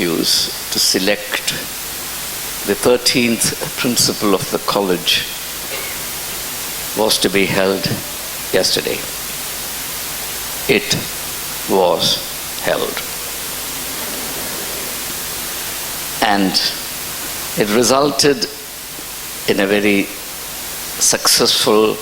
interviews to select the 13th principal of the college was to be held yesterday. It was held. And it resulted in a very successful,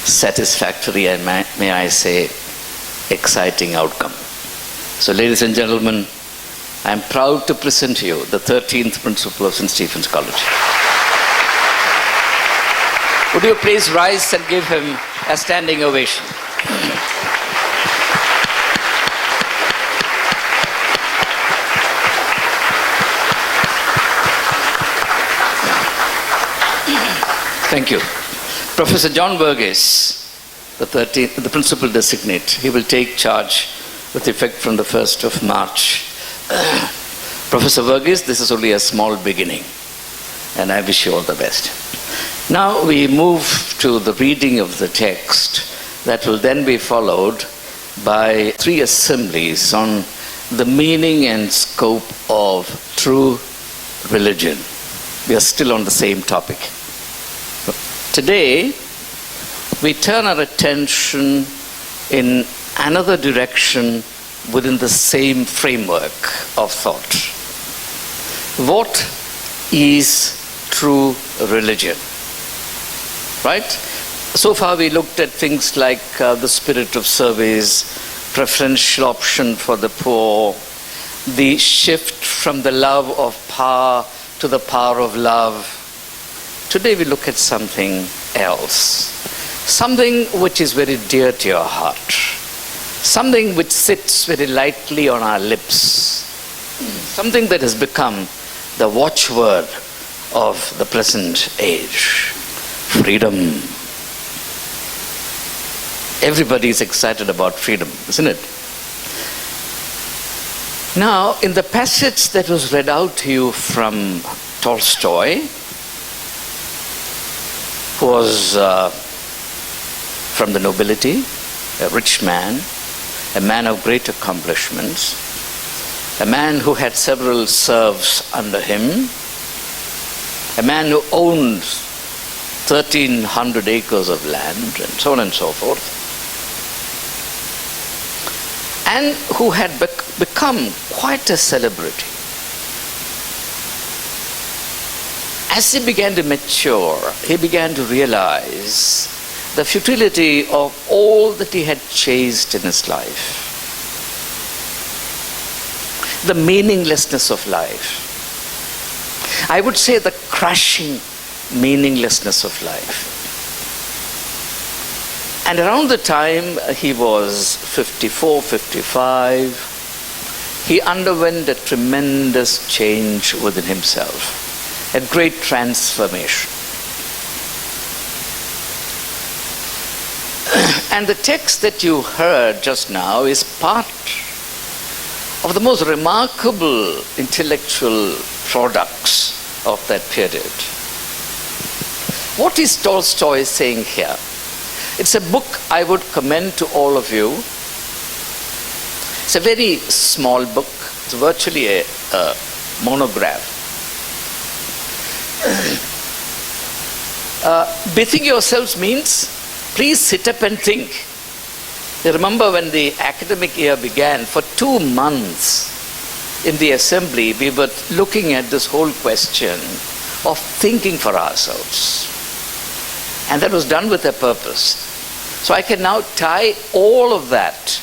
satisfactory, and may I say, exciting outcome. So, ladies and gentlemen, I am proud to present to you the 13th principal of St. Stephen's College. Would you please rise and give him a standing ovation? Thank you. Professor John Burgess, the principal designate, he will take charge with effect from the 1st of March. Professor Burgess, this is only a small beginning, and I wish you all the best. Now we move to the reading of the text that will then be followed by 3 assemblies on the meaning and scope of true religion. We are still on the same topic. Today, we turn our attention in another direction within the same framework of thought. What is true religion? Right? So far we looked at things like the spirit of service, preferential option for the poor, the shift from the love of power to the power of love. Today we look at something else, something which is very dear to your heart, something which sits very lightly on our lips, something that has become the watchword of the present age: freedom. Everybody is excited about freedom, isn't it? Now, in the passage that was read out to you from Tolstoy, who was from the nobility, a rich man, a man of great accomplishments, a man who had several serfs under him, a man who owned 1,300 acres of land, and so on and so forth, and who had become quite a celebrity. As he began to mature, he began to realize the futility of all that he had chased in his life, the meaninglessness of life. I would say the crushing meaninglessness of life. And around the time he was 54, 55, he underwent a tremendous change within himself. A great transformation. And the text that you heard just now is part of the most remarkable intellectual products of that period. What is Tolstoy saying here? It's a book I would commend to all of you. It's a very small book. It's virtually a monograph. Bethink yourselves means please sit up and think. You remember when the academic year began, for 2 months in the assembly, we were looking at this whole question of thinking for ourselves. And that was done with a purpose. So I can now tie all of that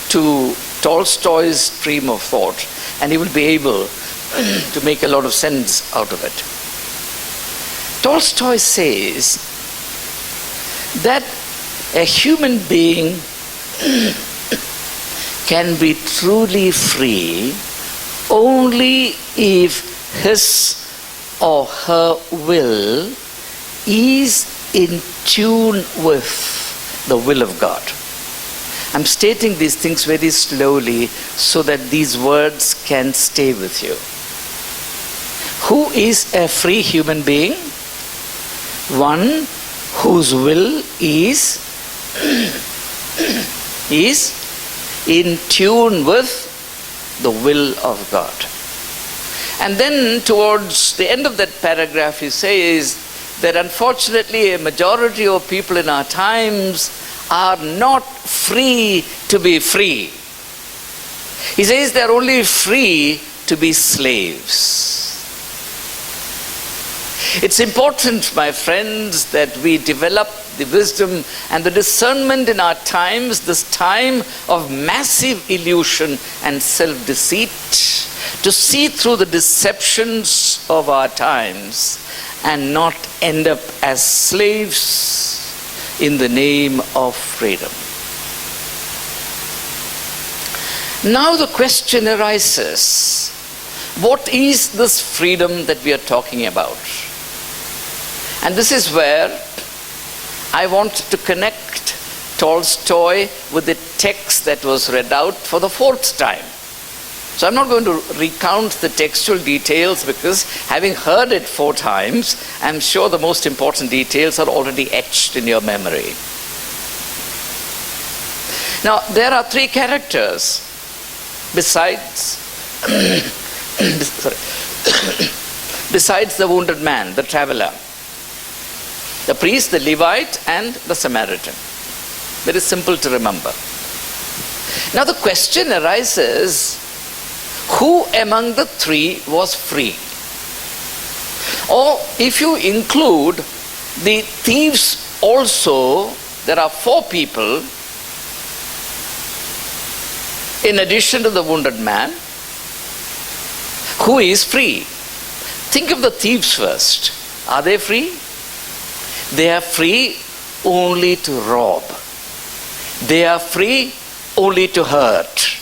to Tolstoy's stream of thought, and you will be able to make a lot of sense out of it. Tolstoy says that a human being can be truly free only if his or her will is in tune with the will of God. I'm stating these things very slowly so that these words can stay with you. Who is a free human being? One whose will is in tune with the will of God. And then towards the end of that paragraph he says that unfortunately a majority of people in our times are not free to be free. He says they're only free to be slaves. It's important, my friends, that we develop the wisdom and the discernment in our times, this time of massive illusion and self-deceit, to see through the deceptions of our times and not end up as slaves in the name of freedom. Now the question arises, what is this freedom that we are talking about? And this is where I want to connect Tolstoy with the text that was read out for the fourth time. So I'm not going to recount the textual details because having heard it 4 times, I'm sure the most important details are already etched in your memory. Now, there are 3 characters besides besides the wounded man, the traveler. The priest, the Levite, and the Samaritan. Very simple to remember. Now the question arises, who among the 3 was free? Or if you include the thieves also, there are 4 people in addition to the wounded man. Who is free? Think of the thieves first. Are they free? They are free only to rob. They are free only to hurt.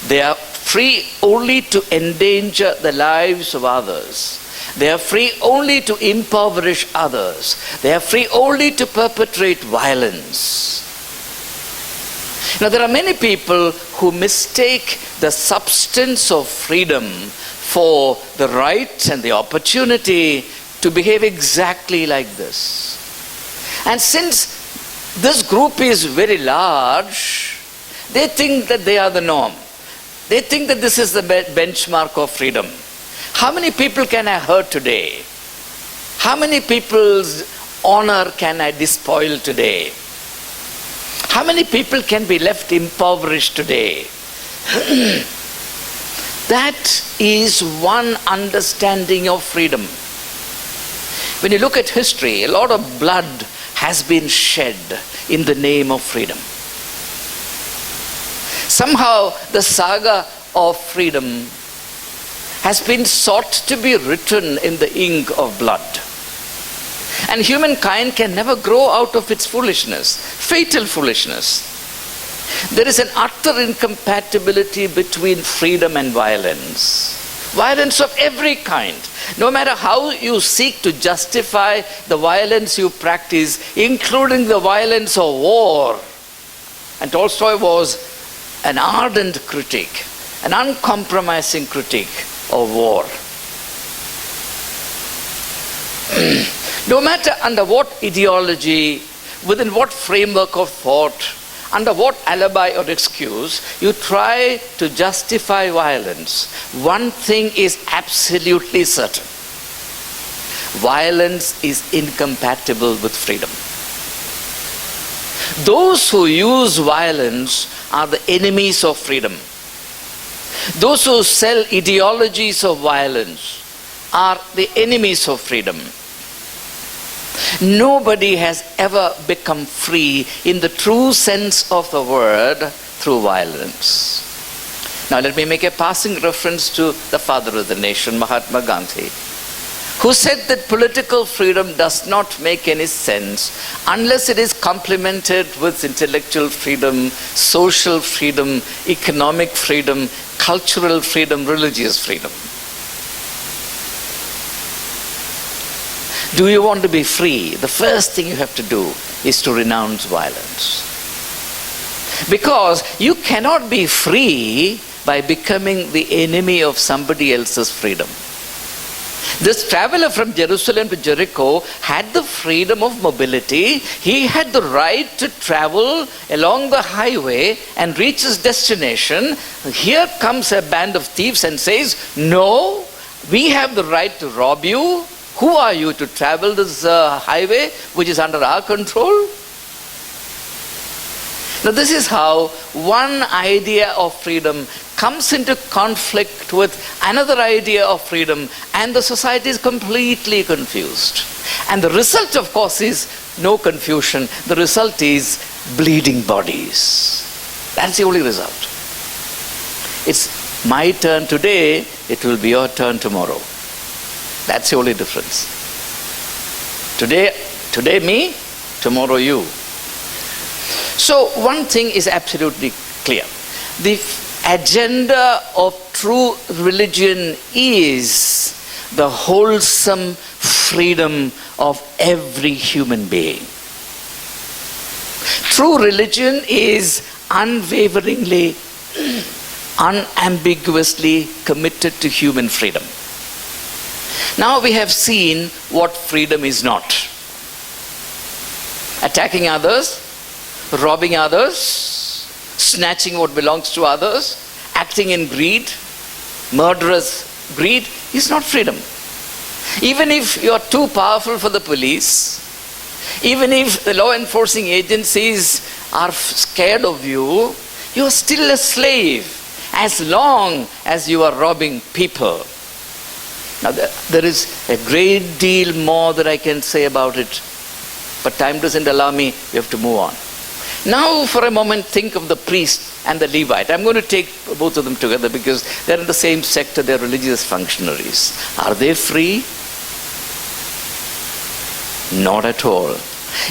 They are free only to endanger the lives of others. They are free only to impoverish others. They are free only to perpetrate violence. Now there are many people who mistake the substance of freedom for the right and the opportunity to behave exactly like this. And since this group is very large, they think that they are the norm. They think that this is the benchmark of freedom. How many people can I hurt today? How many people's honor can I despoil today? How many people can be left impoverished today? That is one understanding of freedom. When you look at history, a lot of blood has been shed in the name of freedom. Somehow the saga of freedom has been sought to be written in the ink of blood. And humankind can never grow out of its foolishness, fatal foolishness. There is an utter incompatibility between freedom and violence. Violence of every kind. No matter how you seek to justify the violence you practice, including the violence of war. And Tolstoy was an ardent critic, an uncompromising critic of war. No matter under what ideology, within what framework of thought, under what alibi or excuse you try to justify violence, one thing is absolutely certain. Violence is incompatible with freedom. Those who use violence are the enemies of freedom. Those who sell ideologies of violence are the enemies of freedom. Nobody has ever become free in the true sense of the word through violence. Now let me make a passing reference to the father of the nation, Mahatma Gandhi, who said that political freedom does not make any sense unless it is complemented with intellectual freedom, social freedom, economic freedom, cultural freedom, religious freedom. Do you want to be free? The first thing you have to do is to renounce violence. Because you cannot be free by becoming the enemy of somebody else's freedom. This traveler from Jerusalem to Jericho had the freedom of mobility. He had the right to travel along the highway and reach his destination. Here comes a band of thieves and says, "No, we have the right to rob you. Who are you to travel this highway which is under our control?" Now this is how one idea of freedom comes into conflict with another idea of freedom, and the society is completely confused. And the result, of course, is no confusion. The result is bleeding bodies. That's the only result. It's my turn today, it will be your turn tomorrow. That's the only difference. Today me, tomorrow you. So one thing is absolutely clear. The agenda of true religion is the wholesome freedom of every human being. True religion is unwaveringly, unambiguously committed to human freedom. Now we have seen what freedom is not. Attacking others, robbing others, snatching what belongs to others, acting in greed, murderous greed is not freedom. Even if you are too powerful for the police, even if the law enforcing agencies are scared of you, you are still a slave as long as you are robbing people. Now there is a great deal more that I can say about it, but time doesn't allow me. We have to move on. Now for a moment think of the priest and the Levite. I'm going to take both of them together because they're in the same sector, they're religious functionaries. Are they free? Not at all.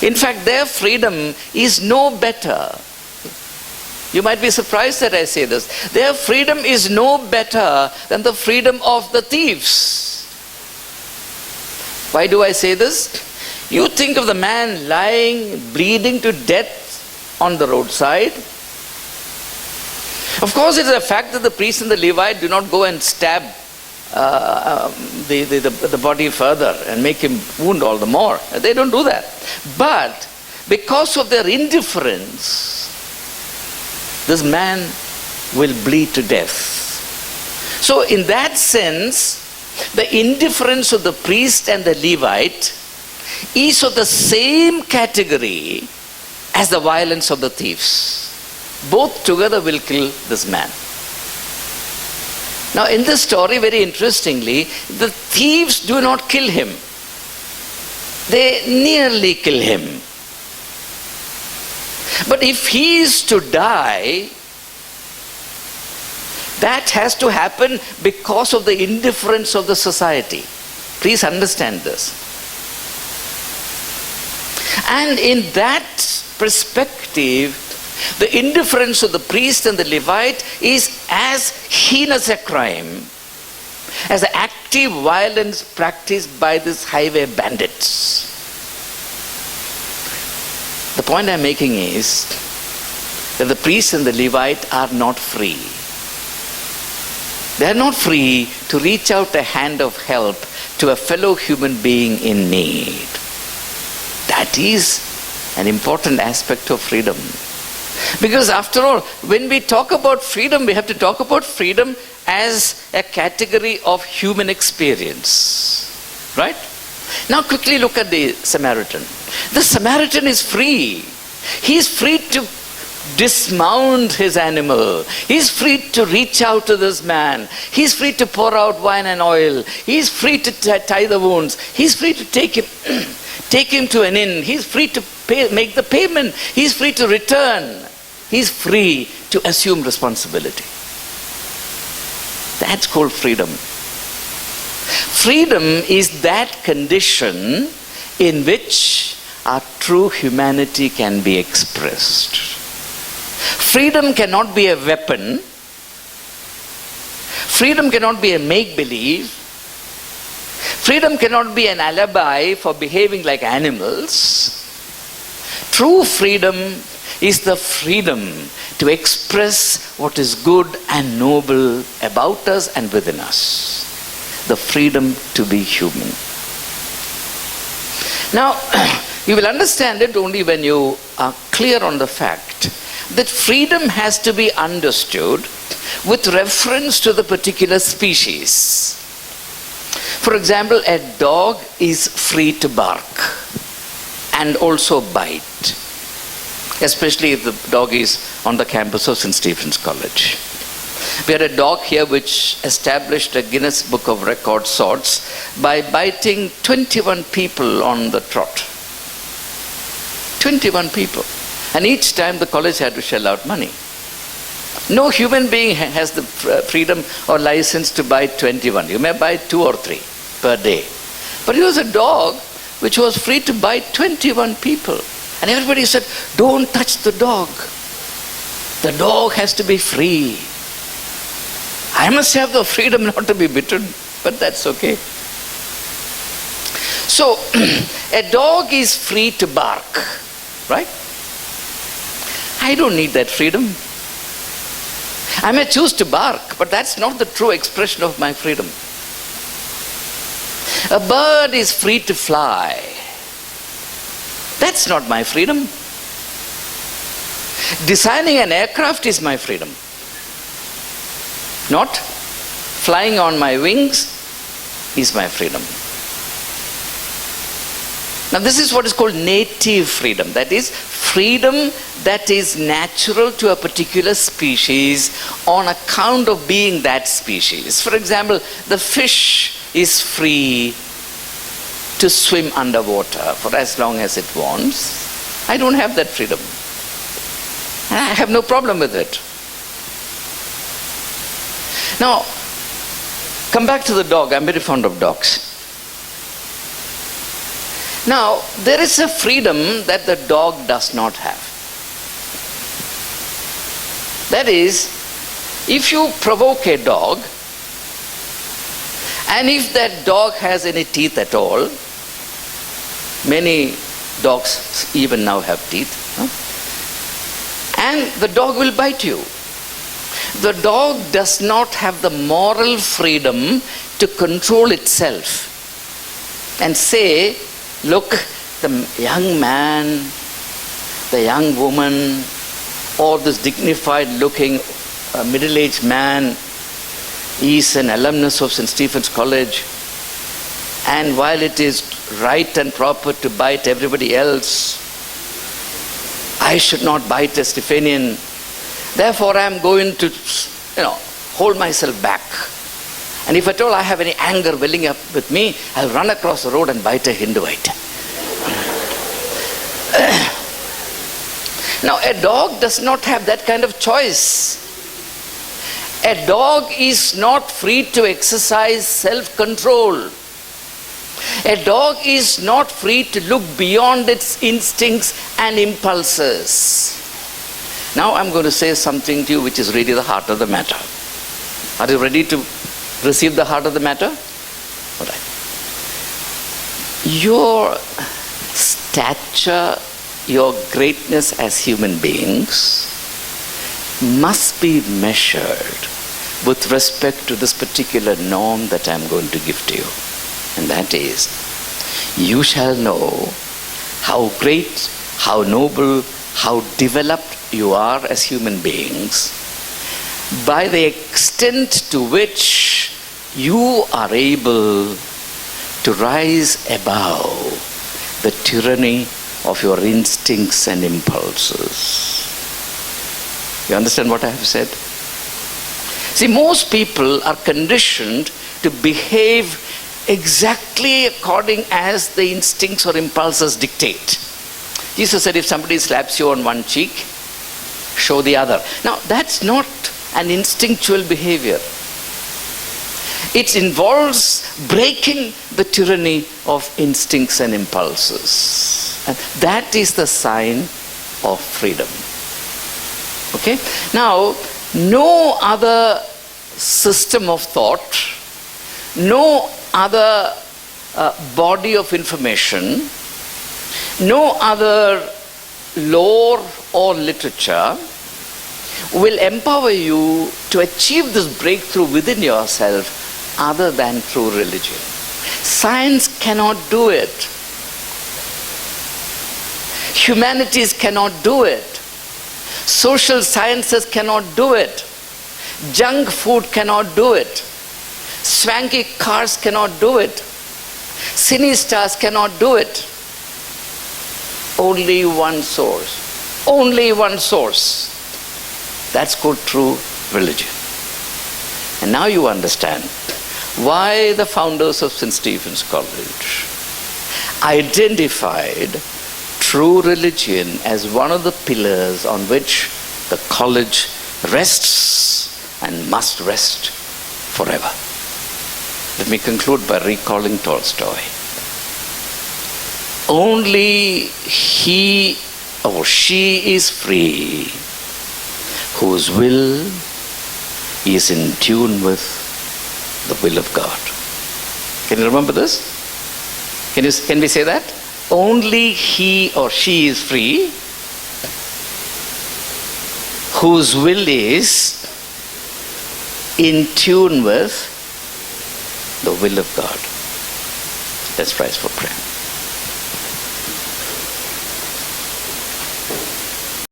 In fact, their freedom is no better. You might be surprised that I say this. Their freedom is no better than the freedom of the thieves. Why do I say this? You think of the man lying, bleeding to death on the roadside. Of course, it is a fact that the priest and the Levite do not go and stab the body further and make him wound all the more. They don't do that. But because of their indifference, this man will bleed to death. So in that sense, the indifference of the priest and the Levite is of the same category as the violence of the thieves. Both together will kill this man. Now in this story, very interestingly, the thieves do not kill him. They nearly kill him. But if he is to die, that has to happen because of the indifference of the society. Please understand this. And in that perspective, the indifference of the priest and the Levite is as heinous a crime as the active violence practiced by these highway bandits. The point I'm making is that the priest and the Levite are not free. They are not free to reach out a hand of help to a fellow human being in need. That is an important aspect of freedom. Because after all, when we talk about freedom, we have to talk about freedom as a category of human experience. Right? Now quickly look at the Samaritan. The Samaritan is free. He is free to dismount his animal. He is free to reach out to this man. He is free to pour out wine and oil. He is free to tie the wounds. He is free to take him to an inn. He is free to make the payment. He is free to return. He is free to assume responsibility. That's called freedom. Freedom is that condition in which our true humanity can be expressed. Freedom cannot be a weapon. Freedom cannot be a make-believe. Freedom cannot be an alibi for behaving like animals. True freedom is the freedom to express what is good and noble about us and within us. the freedom to be human. Now, you will understand it only when you are clear on the fact that freedom has to be understood with reference to the particular species. For example, a dog is free to bark and also bite, especially if the dog is on the campus of St. Stephen's College. We had a dog here which established a Guinness Book of Record sorts by biting 21 people on the trot. 21 people. And each time the college had to shell out money. No human being has the freedom or license to bite 21. You may bite 2 or 3 per day. But it was a dog which was free to bite 21 people. And everybody said, don't touch the dog. The dog has to be free. I must have the freedom not to be bitten, but that's okay. So, a dog is free to bark, right? I don't need that freedom. I may choose to bark, but that's not the true expression of my freedom. A bird is free to fly. That's not my freedom. Designing an aircraft is my freedom. Not flying on my wings is my freedom. Now this is what is called native freedom. That is freedom that is natural to a particular species on account of being that species. For example, the fish is free to swim underwater for as long as it wants. I don't have that freedom. I have no problem with it. Now, come back to the dog. I'm very fond of dogs. Now, there is a freedom that the dog does not have. That is, if you provoke a dog, and if that dog has any teeth at all, many dogs even now have teeth, and the dog will bite you. The dog does not have the moral freedom to control itself and say, look, the young man, the young woman, or this dignified looking middle-aged man is an alumnus of St. Stephen's College, and while it is right and proper to bite everybody else, I should not bite a Stephanian. Therefore, I am going to, hold myself back. And if at all I have any anger welling up with me, I'll run across the road and bite a Hinduite. Now, a dog does not have that kind of choice. A dog is not free to exercise self-control. A dog is not free to look beyond its instincts and impulses. Now I'm going to say something to you which is really the heart of the matter. Are you ready to receive the heart of the matter? All right. Your stature, your greatness as human beings must be measured with respect to this particular norm that I'm going to give to you. And that is, you shall know how great, how noble, how developed you are as human beings by the extent to which you are able to rise above the tyranny of your instincts and impulses. You understand what I have said? See, most people are conditioned to behave exactly according as the instincts or impulses dictate. Jesus said, if somebody slaps you on one cheek, show the other. Now, that's not an instinctual behavior. It involves breaking the tyranny of instincts and impulses. And that is the sign of freedom. Okay? Now, no other system of thought, no other body of information, no other lore or literature will empower you to achieve this breakthrough within yourself other than true religion. Science cannot do it. Humanities cannot do it. Social sciences cannot do it. Junk food cannot do it. Swanky cars cannot do it. Cine stars cannot do it. Only one source. Only one source. That's called true religion. And now you understand why the founders of St. Stephen's College identified true religion as one of the pillars on which the college rests and must rest forever. Let me conclude by recalling Tolstoy. Only he or she is free whose will is in tune with the will of God. Can you remember this? Can we say that? Only he or she is free whose will is in tune with the will of God. Let's rise for prayer.